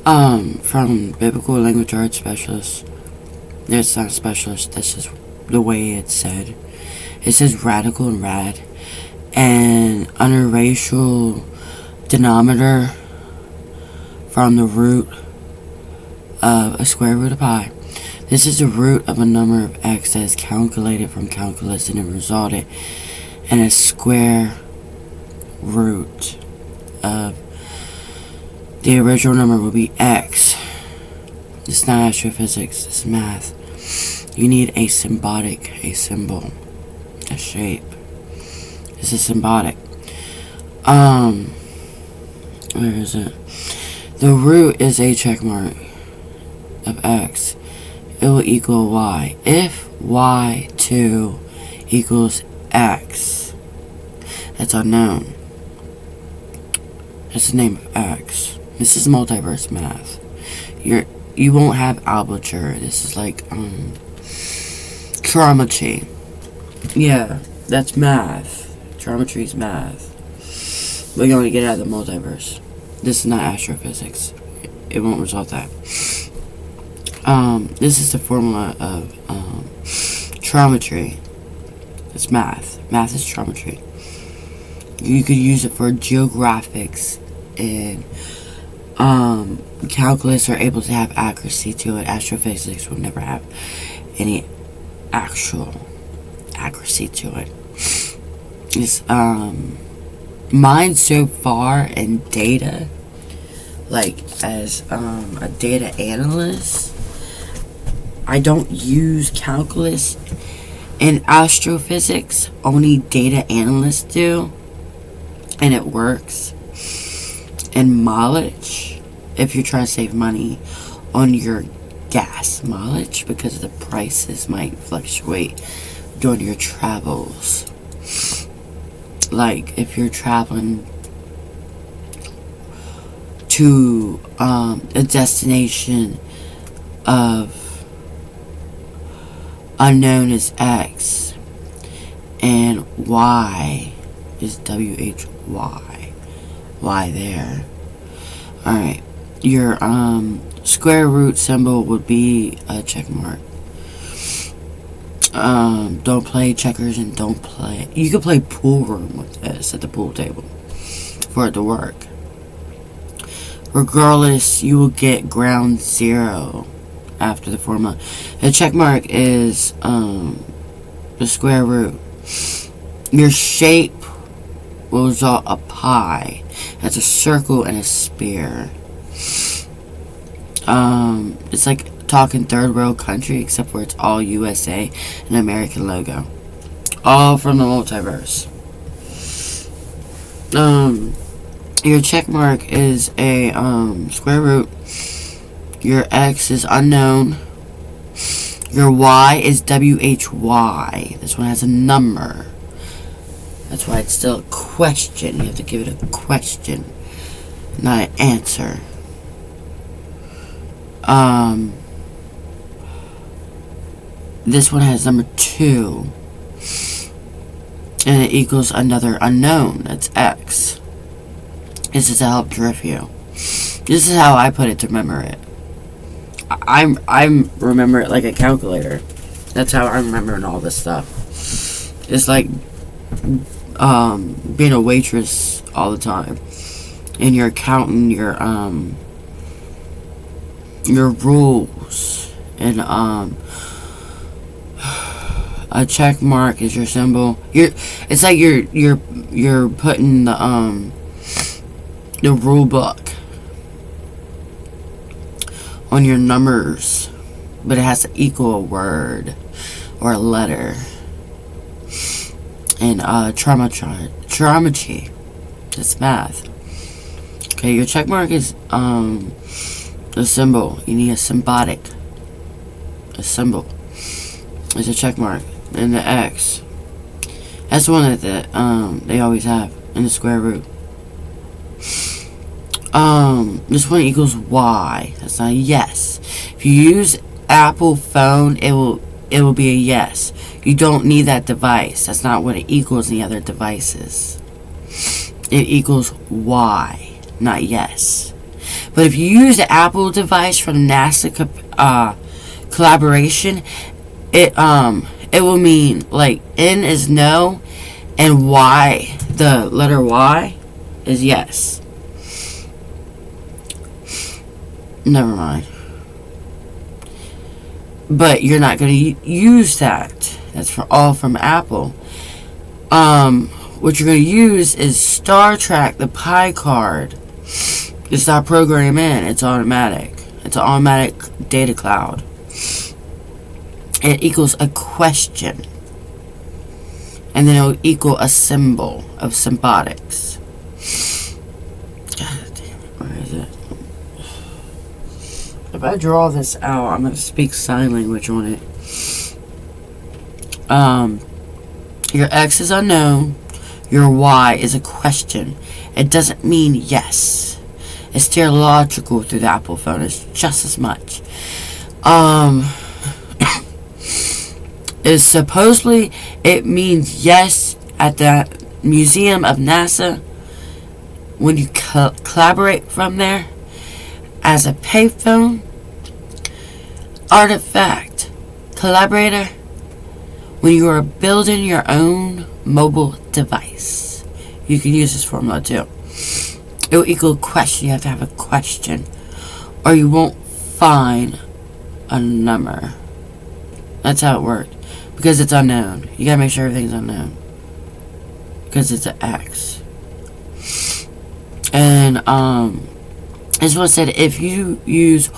From biblical language arts specialist. It's not a specialist, that's just the way it's said. It says radical and rad. And under racial denominator from the root of a square root of pi. This is the root of a number of x that is calculated from calculus and it resulted in a square root of the original number will be x. It's not astrophysics, it's math. You need a symbolic, a symbol, a shape. This is symbolic. Where is it? The root is a check mark of x. It will equal y. If y2 equals x, that's unknown. That's the name of x. This is multiverse math. You won't have algebra. This is like trigonometry. Yeah, that's math. Trigonometry is math. But you only get it out of the multiverse. This is not astrophysics. It won't resolve that. This is the formula of trigonometry. It's math. Math is trigonometry. You could use it for geographics and calculus are able to have accuracy to it. Astrophysics will never have any actual accuracy to it. It's mine so far in data, like as a data analyst, I don't use calculus in astrophysics. Only data analysts do, and it works. And mileage, if you're trying to save money on your gas mileage because the prices might fluctuate during your travels. Like if you're traveling to a destination of unknown is X and Y is WHY. Why there? Alright. Your square root symbol would be a check mark. Don't play checkers and don't play. You can play pool room with this at the pool table for it to work. Regardless, you will get ground zero after the formula. The check mark is the square root. Your shape will result a pi. That's a circle and a spear. It's like talking third world country, except where it's all USA and American logo. All from the multiverse. Your check mark is a square root. Your X is unknown. Your Y is WHY. This one has a number. That's why it's still a question. You have to give it a question, not an answer. This one has number 2. And it equals another unknown. That's X. This is to help drift you. This is how I put it to remember it. I remember it like a calculator. That's how I'm remembering all this stuff. It's like being a waitress all the time, and you're counting your rules, and a check mark is your symbol. It's like you're putting the rule book on your numbers, but it has to equal a word or a letter. And trigonometry, that's math. Okay, your check mark is a symbol. You need a symbolic. A symbol. It's a check mark. And the X. That's the one that they always have in the square root. This one equals Y. That's not a yes. If you use Apple phone, it will be a yes. You don't need that device. That's not what it equals in the other devices. It equals Y, not yes. But But if you use the Apple device from NASA collaboration, it will mean like N is no, and Y, the letter Y, is yes. Never mind. But you're not going to use that. That's all from Apple. What you're going to use is Star Trek, the Pi card. It's not program in. It's automatic. It's an automatic data cloud. It equals a question. And then it will equal a symbol of symbiotics. God damn it. Where is it? If I draw this out, I'm going to speak sign language on it. Your X is unknown. Your Y is a question. It doesn't mean yes. It's theological through the Apple phone. It's just as much. Is supposedly it means yes at the Museum of NASA when you collaborate from there as a payphone artifact collaborator when you are building your own mobile device. You can use this formula too. It will equal a question. You have to have a question, or you won't find a number. That's how it worked. Because it's unknown. You gotta make sure everything's unknown. Because it's an X. And, as what said, if you use,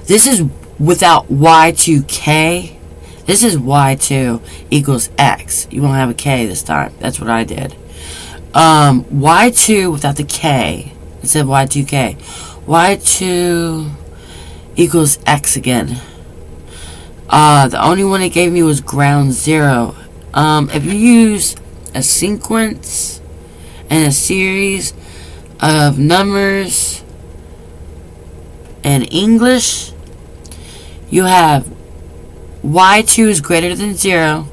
this is without Y2K. This is Y2 equals X. You won't have a K this time. That's what I did. Y2 without the K. Instead of Y2K. Y2 equals X again. The only one it gave me was ground zero. If you use a sequence and a series of numbers in English, you have Y2 is greater than 0,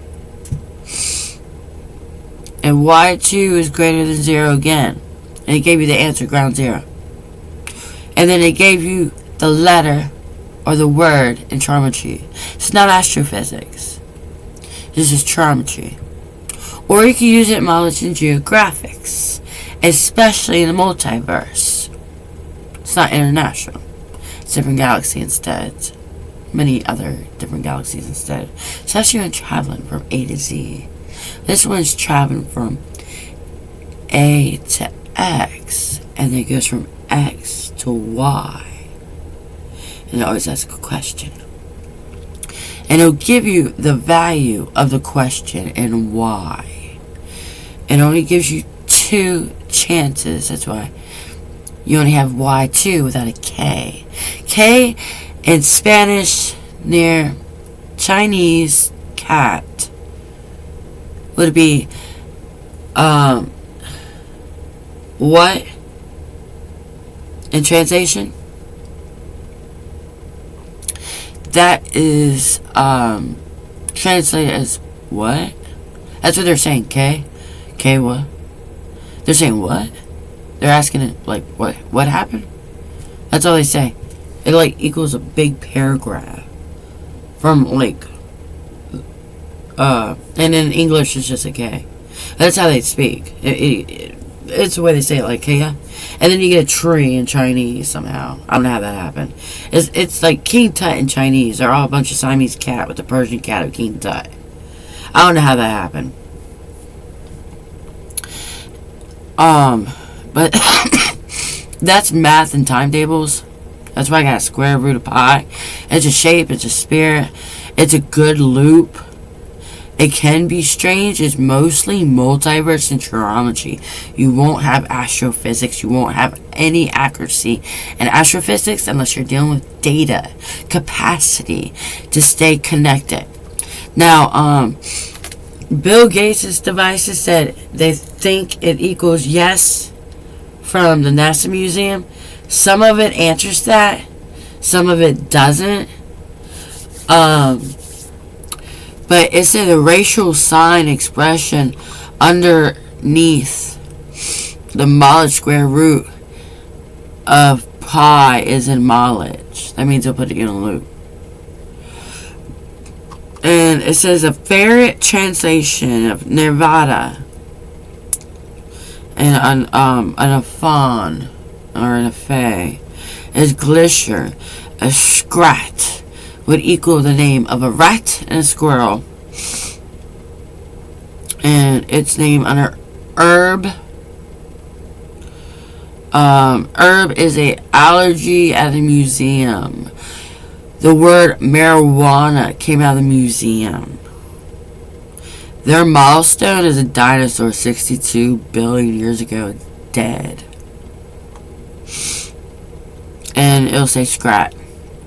and Y2 is greater than 0 again. And it gave you the answer, ground zero. And then it gave you the letter or the word in trigonometry. It's not astrophysics. This is trigonometry. Or you can use it in knowledge in geographics, especially in the multiverse. It's not international. It's a different galaxy instead. Many other different galaxies instead. Especially when traveling from A to Z. This one's traveling from A to X, and then it goes from X to Y. And it always asks a question. And it'll give you the value of the question and why. It only gives you 2 chances. That's why you only have Y2 without a K. K in Spanish near Chinese cat would be what in translation? That is translated as what? That's what they're saying. K what? They're saying what? They're asking it like what happened? That's all they say. It like equals a big paragraph from like and in English it's just a K. That's how they speak. It's the way they say it, like K. And then you get a tree in Chinese somehow. I don't know how that happened. It's like King Tut in Chinese. They're all a bunch of Siamese cat with the Persian cat of King Tut. I don't know how that happened. But that's math and timetables. That's why I got square root of pi. It's a shape. It's a spirit. It's a good loop. It can be strange. It's mostly multiverse and trigonometry. You won't have astrophysics. You won't have any accuracy in astrophysics unless you're dealing with data, capacity to stay connected. Now, Bill Gates' devices said they think it equals yes from the NASA museum. Some of it answers that. Some of it doesn't. But it's in the racial sign expression underneath the mod square root of pi is in mileage. That means they'll put it in a loop. And it says a ferret translation of Nirvana. And a fawn or an fay is glacier. A scrat would equal the name of a rat and a squirrel. And its name under herb. Herb is a allergy at the museum. The word marijuana came out of the museum. Their milestone is a dinosaur 62 billion years ago, dead. And it'll say Scrat.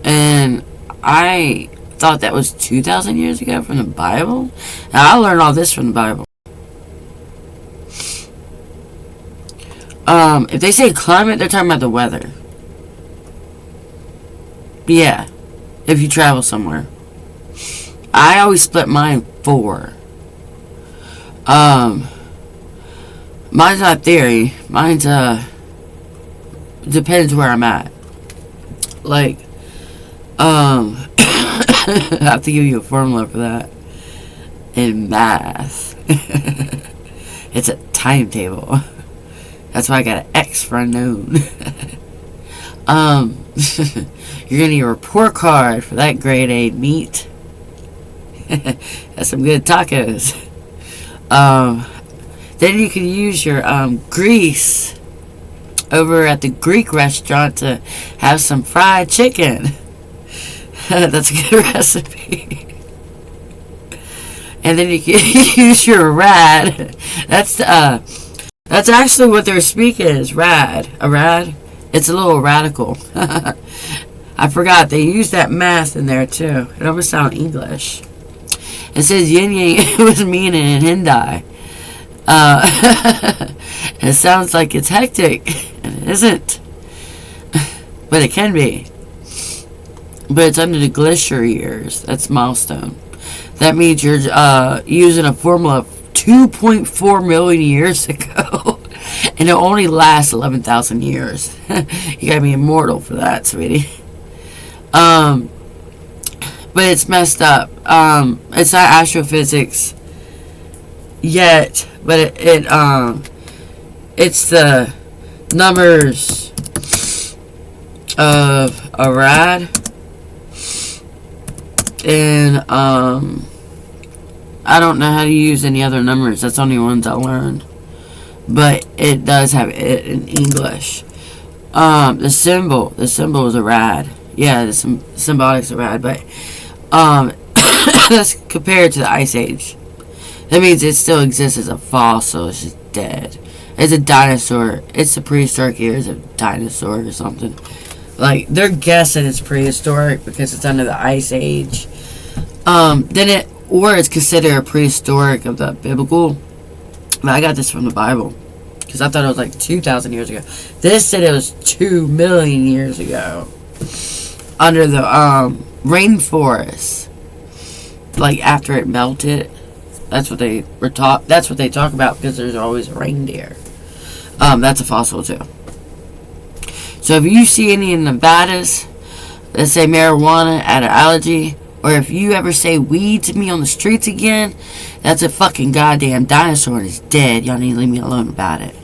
And I thought that was 2,000 years ago from the Bible. And I learned all this from the Bible. If they say climate, they're talking about the weather. Yeah. If you travel somewhere. I always split mine 4. Mine's not theory. Mine's, depends where I'm at. Like, I have to give you a formula for that. In math. It's a timetable. That's why I got an X for unknown. You're gonna need a report card for that grade A meat. That's some good tacos. Then you can use your grease over at the Greek restaurant to have some fried chicken. That's a good recipe. And then you can use your rad. That's actually what their speak is. Rad. A rad. It's a little radical. I forgot they use that math in there too. It almost sounds English. It says yin-yang was mean in Hindi. It sounds like it's hectic. And it isn't. But it can be. But it's under the glacier years. That's milestone. That means you're using a formula of 2.4 million years ago. And it only lasts 11,000 years. You gotta be immortal for that, sweetie. But it's messed up. It's not astrophysics yet, but it's the numbers of arad and I don't know how to use any other numbers. That's the only ones I learned. But it does have it in English. The symbol is a rad. Yeah, the symbolics are rad, but that's compared to the Ice Age. That means it still exists as a fossil. It's just dead. It's a dinosaur. It's the prehistoric years of dinosaur or something. Like, they're guessing it's prehistoric because it's under the Ice Age. Or it's considered prehistoric of the biblical. But I got this from the Bible. Because I thought it was like 2,000 years ago. This said it was 2 million years ago. Under the rainforest. Like after it melted. That's what they talk about because there's always a reindeer. That's a fossil too. So if you see any in Nevadas that say marijuana at an allergy, or if you ever say weed to me on the streets again, that's a fucking goddamn dinosaur and it's dead. Y'all need to leave me alone about it.